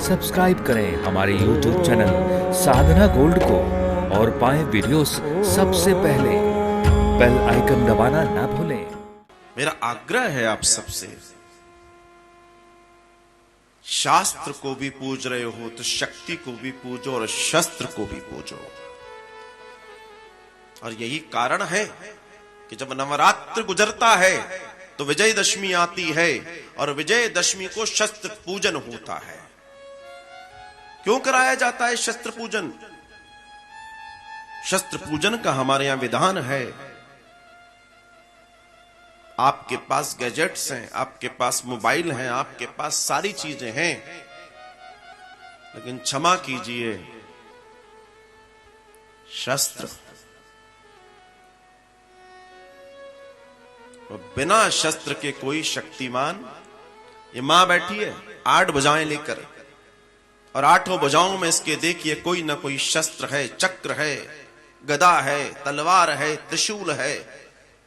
Subscribe करें हमारे YouTube channel साधना gold को और पाएं वीडियोस सबसे पहले। बेल आइकन दबाना ना भूलें। मेरा आग्रह है आप सबसे, शास्त्र को भी पूज रहे हो तो शक्ति को भी पूजो और शस्त्र को भी पूजो। और यही कारण है कि जब नवरात्र गुजरता है तो विजयदशमी आती है और विजयदशमी को शस्त्र पूजन होता है। क्यों कराया जाता है शस्त्र पूजन? शस्त्र पूजन का हमारे यहां विधान है। आपके पास गैजेट्स हैं, आपके पास मोबाइल हैं, आपके पास सारी चीजें हैं, लेकिन क्षमा कीजिए, शस्त्र और बिना शस्त्र के कोई शक्तिमान। ये मां बैठी है 8 भुजाएं लेकर और 8 भुजाओं में इसके देखिए कोई ना कोई शस्त्र है, चक्र है, गदा है, तलवार है, त्रिशूल है,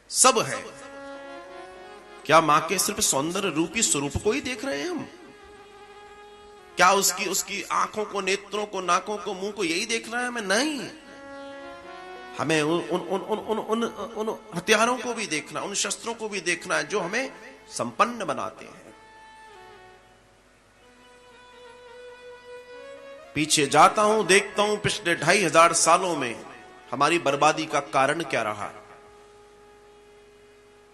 सब है। क्या मां के सिर्फ सौंदर्य रूपी स्वरूप को ही देख रहे हैं हम? क्या उसकी आंखों को, नेत्रों को, नाकों को, मुंह को यही देख रहे हैं हमें? नहीं, हमें उन हथियारों को भी देखना, उन शस्त्रों को भी देखना है जो हमें संपन्न बनाते हैं। पीछे जाता हूं, देखता हूं पिछले 2500 सालों में हमारी बर्बादी का कारण क्या रहा।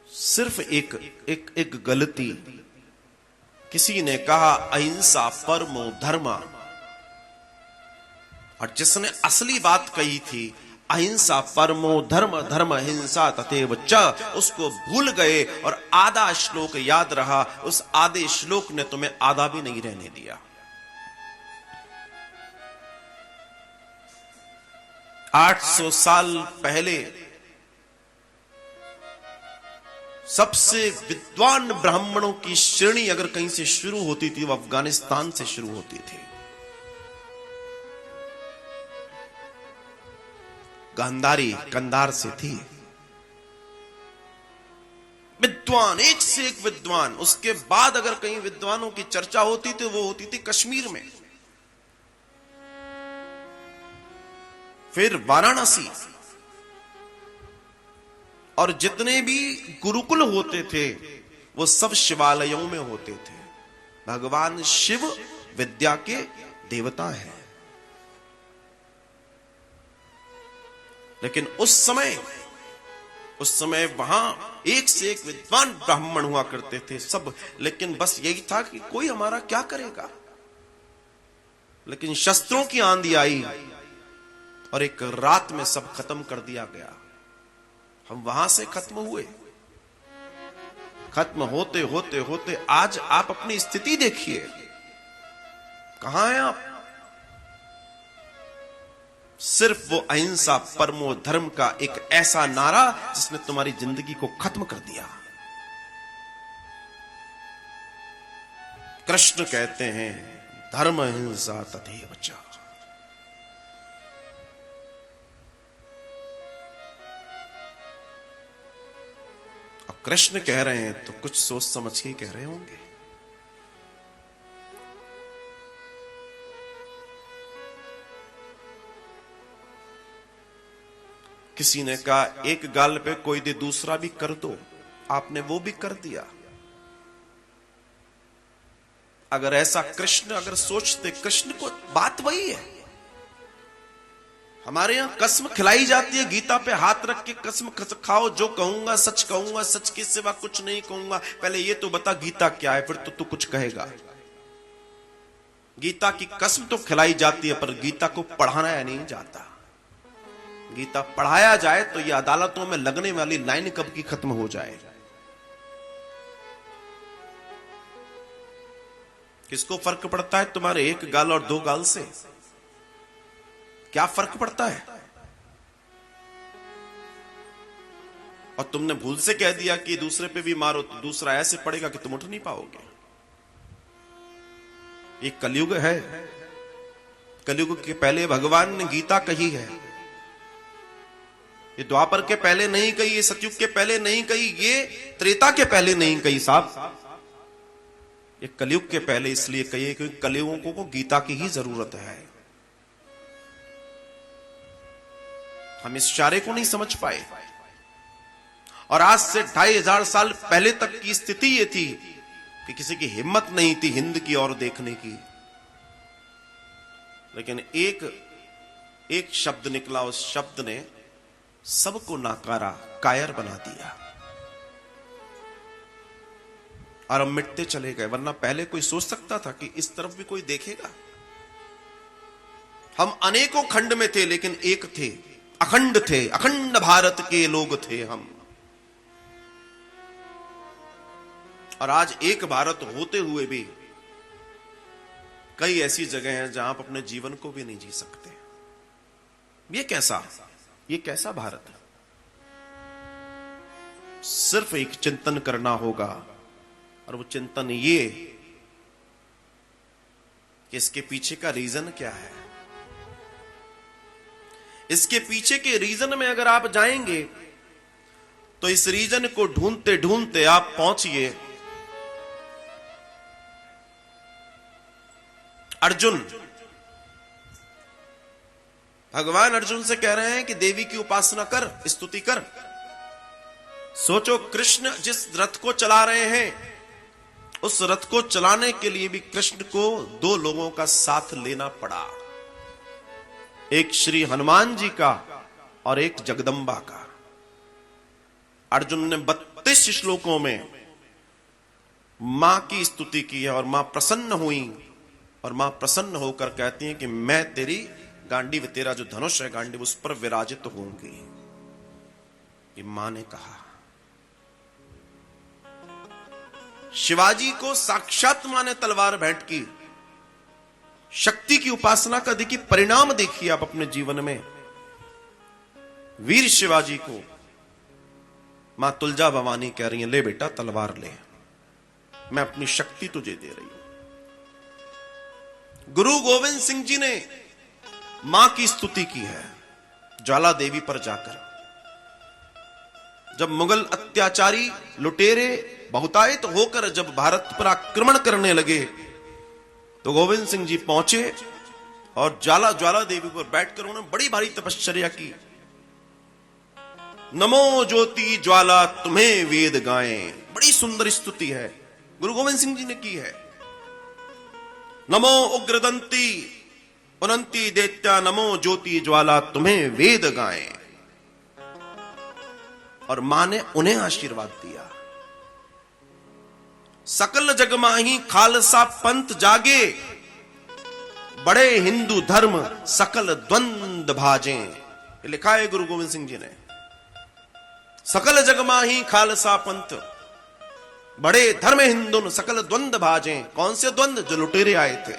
सिर्फ एक गलती। किसी ने कहा अहिंसा परमो धर्म, और जिसने असली बात कही थी अहिंसा परमो धर्म, धर्म हिंसा तथैव च, उसको भूल गए और आधा श्लोक याद रहा। उस आधे श्लोक ने तुम्हें आधा भी नहीं रहने दिया। 800 साल पहले सबसे विद्वान ब्राह्मणों की श्रेणी अगर कहीं से शुरू होती थी, वो अफगानिस्तान से शुरू होती थी। गांधारी कंधार से थी। विद्वान, एक से एक विद्वान। उसके बाद अगर कहीं विद्वानों की चर्चा होती तो वो होती थी कश्मीर में, फिर वाराणसी, और जितने भी गुरुकुल होते थे वो सब शिवालयों में होते थे। भगवान शिव विद्या के देवता हैं। लेकिन उस समय वहां एक से एक विद्वान ब्राह्मण हुआ करते थे सब। लेकिन बस यही था कि कोई हमारा क्या करेगा। लेकिन शस्त्रों की आंधी आई और एक रात में सब खत्म कर दिया गया। हम वहां से खत्म हुए। खत्म होते होते होते आज आप अपनी स्थिति देखिए, कहां हैं आप? सिर्फ वो अहिंसा परमो धर्म का एक ऐसा नारा जिसने तुम्हारी जिंदगी को खत्म कर दिया। कृष्ण कहते हैं धर्म हिंसा तथैव च। और कृष्ण कह रहे हैं तो कुछ सोच समझ के कह रहे होंगे। किसी ने कहा एक गाल पे कोई दे दूसरा भी कर दो, आपने वो भी कर दिया। अगर ऐसा कृष्ण अगर सोचते, कृष्ण को बात वही है। हमारे यहां कसम खिलाई जाती है, गीता पे हाथ रख के कसम खाओ, जो कहूंगा सच कहूंगा, सच के सिवा कुछ नहीं कहूंगा। पहले ये तो बता गीता क्या है, फिर तो तू कुछ कहेगा। गीता की कसम तो खिलाई जाती है, पर गीता को पढ़ाना नहीं जाता। गीता पढ़ाया जाए तो ये अदालतों में लगने वाली लाइन कब की खत्म हो जाए। किसको फर्क पड़ता है तुम्हारे एक गाल और 2 गाल से? क्या फर्क पड़ता है? और तुमने भूल से कह दिया कि दूसरे पे भी मारो तो दूसरा ऐसे पड़ेगा कि तुम उठ नहीं पाओगे। ये कलयुग है। कलयुग के पहले भगवान ने गीता कही है। ये द्वापर के पहले नहीं कही, ये सतयुग के पहले नहीं कही, ये त्रेता के पहले नहीं कही साहब। ये कलयुग के पहले इसलिए कहिए क्योंकि कलयुगों को गीता की ही जरूरत है। हम इस इशारे को नहीं समझ पाए। और आज से 2500 साल पहले तक की स्थिति ये थी कि किसी की हिम्मत नहीं थी हिंद की ओर देखने की। लेकिन एक शब्द निकला, उस शब्द ने सबको नाकारा, कायर बना दिया और हम मिटते चले गए। वरना पहले कोई सोच सकता था कि इस तरफ भी कोई देखेगा? हम अनेकों खंड में थे लेकिन एक थे, अखंड थे, अखंड भारत के लोग थे हम। और आज एक भारत होते हुए भी कई ऐसी जगह हैं जहां आप अपने जीवन को भी नहीं जी सकते। ये कैसा भारत है? सिर्फ एक चिंतन करना होगा, और वो चिंतन ये कि इसके पीछे का रीजन क्या है। इसके पीछे के रीजन में अगर आप जाएंगे तो इस रीजन को ढूंढते ढूंढते आप पहुंचिए अर्जुन। भगवान अर्जुन से कह रहे हैं कि देवी की उपासना कर, स्तुति कर। सोचो, कृष्ण जिस रथ को चला रहे हैं उस रथ को चलाने के लिए भी कृष्ण को 2 लोगों का साथ लेना पड़ा, एक श्री हनुमान जी का और एक जगदंबा का। अर्जुन ने 32 श्लोकों में मां की स्तुति की है और मां प्रसन्न हुई, और मां प्रसन्न होकर कहती हैं कि मैं तेरी गांडीव, तेरा जो धनुष है गांडीव, उस पर विराजित होंगी। ये मां ने कहा। शिवाजी को साक्षात मां ने तलवार भेंट की। शक्ति की उपासना का देखिए परिणाम देखिए आप अपने जीवन में। वीर शिवाजी को मां तुलजा भवानी कह रही है, ले बेटा तलवार ले, मैं अपनी शक्ति तुझे दे रही हूं। गुरु गोविंद सिंह जी ने मां की स्तुति की है ज्वाला देवी पर जाकर। जब मुगल अत्याचारी लुटेरे बहुतायत होकर जब भारत पर आक्रमण करने लगे तो गोविंद सिंह जी पहुंचे और ज्वाला देवी पर बैठकर उन्होंने बड़ी भारी तपश्चर्या की। नमो ज्योति ज्वाला तुम्हें वेद गाएं, बड़ी सुंदर स्तुति है, गुरु गोविंद सिंह जी ने की है। नमो उग्रदंती पुनंती दैत्या नमो ज्योति ज्वाला तुम्हें वेद गाएं। और मां ने उन्हें आशीर्वाद दिया। सकल जग माही खालसा पंथ जागे, बड़े हिंदू धर्म सकल द्वंद भाजे। लिखा है गुरु गोविंद सिंह जी ने। सकल जग माही खालसा पंथ, बड़े धर्म हिंदू सकल द्वंद भाजे। कौन से द्वंद? जो लुटेरे आए थे,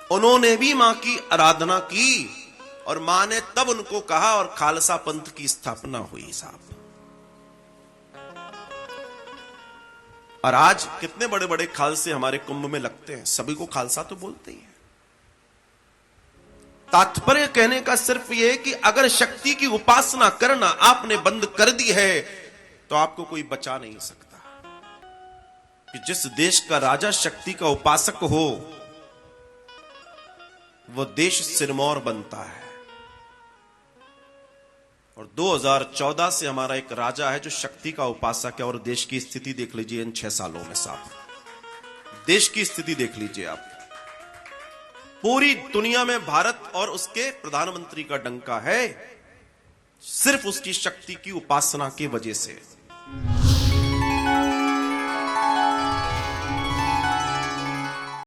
उन्होंने भी मां की आराधना की और मां ने तब उनको कहा और खालसा पंथ की स्थापना हुई साहब। और आज कितने बड़े बड़े खालसे हमारे कुंभ में लगते हैं, सभी को खालसा तो बोलते ही हैं। तात्पर्य कहने का सिर्फ यह है कि अगर शक्ति की उपासना करना आपने बंद कर दी है तो आपको कोई बचा नहीं सकता। कि जिस देश का राजा शक्ति का उपासक हो वो देश सिरमौर बनता है। और 2014 से हमारा एक राजा है जो शक्ति का उपासक है। और देश की स्थिति देख लीजिए इन 6 सालों में साहब, देश की स्थिति देख लीजिए आप। पूरी दुनिया में भारत और उसके प्रधानमंत्री का डंका है सिर्फ उसकी शक्ति की उपासना की वजह से।